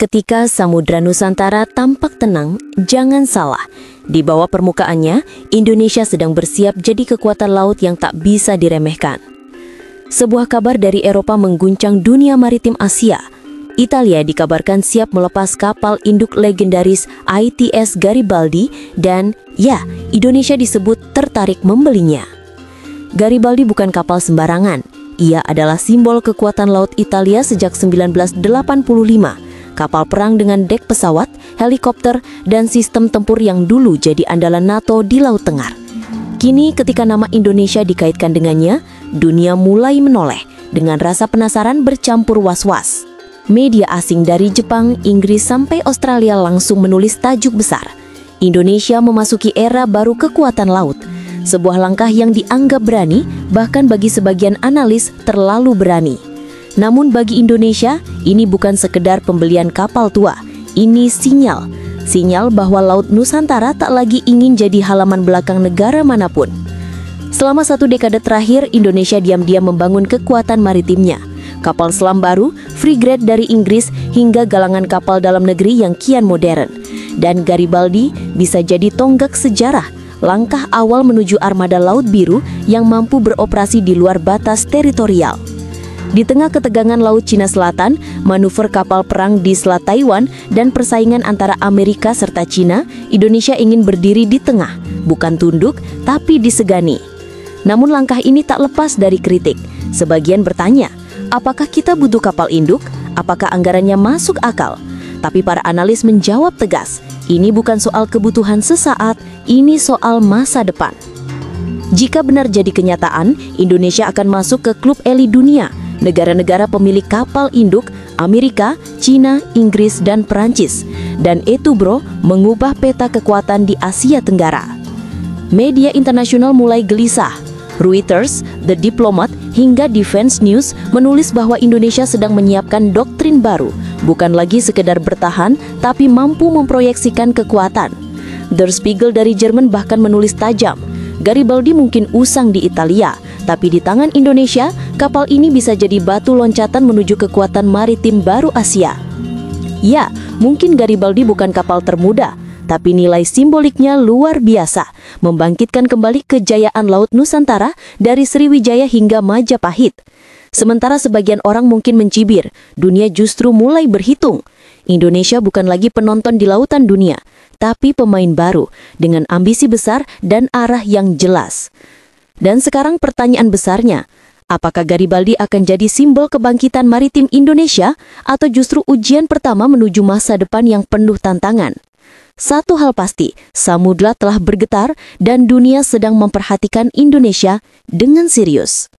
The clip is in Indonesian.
Ketika Samudra Nusantara tampak tenang, jangan salah. Di bawah permukaannya, Indonesia sedang bersiap jadi kekuatan laut yang tak bisa diremehkan. Sebuah kabar dari Eropa mengguncang dunia maritim Asia. Italia dikabarkan siap melepas kapal induk legendaris ITS Garibaldi dan, ya, Indonesia disebut tertarik membelinya. Garibaldi bukan kapal sembarangan. Ia adalah simbol kekuatan laut Italia sejak 1985. Kapal perang dengan dek pesawat, helikopter, dan sistem tempur yang dulu jadi andalan NATO di Laut Tengah. Kini ketika nama Indonesia dikaitkan dengannya, dunia mulai menoleh dengan rasa penasaran bercampur was-was. Media asing dari Jepang, Inggris, sampai Australia langsung menulis tajuk besar. Indonesia memasuki era baru kekuatan laut. Sebuah langkah yang dianggap berani, bahkan bagi sebagian analis terlalu berani. Namun bagi Indonesia, ini bukan sekedar pembelian kapal tua. Ini sinyal bahwa Laut Nusantara tak lagi ingin jadi halaman belakang negara manapun. Selama 1 dekade terakhir, Indonesia diam-diam membangun kekuatan maritimnya. Kapal selam baru, frigate dari Inggris, hingga galangan kapal dalam negeri yang kian modern. Dan Garibaldi bisa jadi tonggak sejarah, langkah awal menuju armada Laut Biru yang mampu beroperasi di luar batas teritorial. Di tengah ketegangan Laut Cina Selatan, manuver kapal perang di Selat Taiwan, dan persaingan antara Amerika serta Cina, Indonesia ingin berdiri di tengah, bukan tunduk, tapi disegani. Namun langkah ini tak lepas dari kritik. Sebagian bertanya, apakah kita butuh kapal induk? Apakah anggarannya masuk akal? Tapi para analis menjawab tegas, ini bukan soal kebutuhan sesaat, ini soal masa depan. Jika benar jadi kenyataan, Indonesia akan masuk ke klub elit dunia. Negara-negara pemilik kapal induk, Amerika, Cina, Inggris, dan Perancis. Dan itu mengubah peta kekuatan di Asia Tenggara. Media internasional mulai gelisah. Reuters, The Diplomat, hingga Defense News menulis bahwa Indonesia sedang menyiapkan doktrin baru, bukan lagi sekedar bertahan, tapi mampu memproyeksikan kekuatan. Der Spiegel dari Jerman bahkan menulis tajam, Garibaldi mungkin usang di Italia, tapi di tangan Indonesia, kapal ini bisa jadi batu loncatan menuju kekuatan maritim baru Asia. Ya, mungkin Garibaldi bukan kapal termuda, tapi nilai simboliknya luar biasa, membangkitkan kembali kejayaan Laut Nusantara dari Sriwijaya hingga Majapahit. Sementara sebagian orang mungkin mencibir, dunia justru mulai berhitung. Indonesia bukan lagi penonton di lautan dunia, tapi pemain baru dengan ambisi besar dan arah yang jelas. Dan sekarang pertanyaan besarnya, apakah Garibaldi akan jadi simbol kebangkitan maritim Indonesia atau justru ujian pertama menuju masa depan yang penuh tantangan? Satu hal pasti, samudra telah bergetar dan dunia sedang memperhatikan Indonesia dengan serius.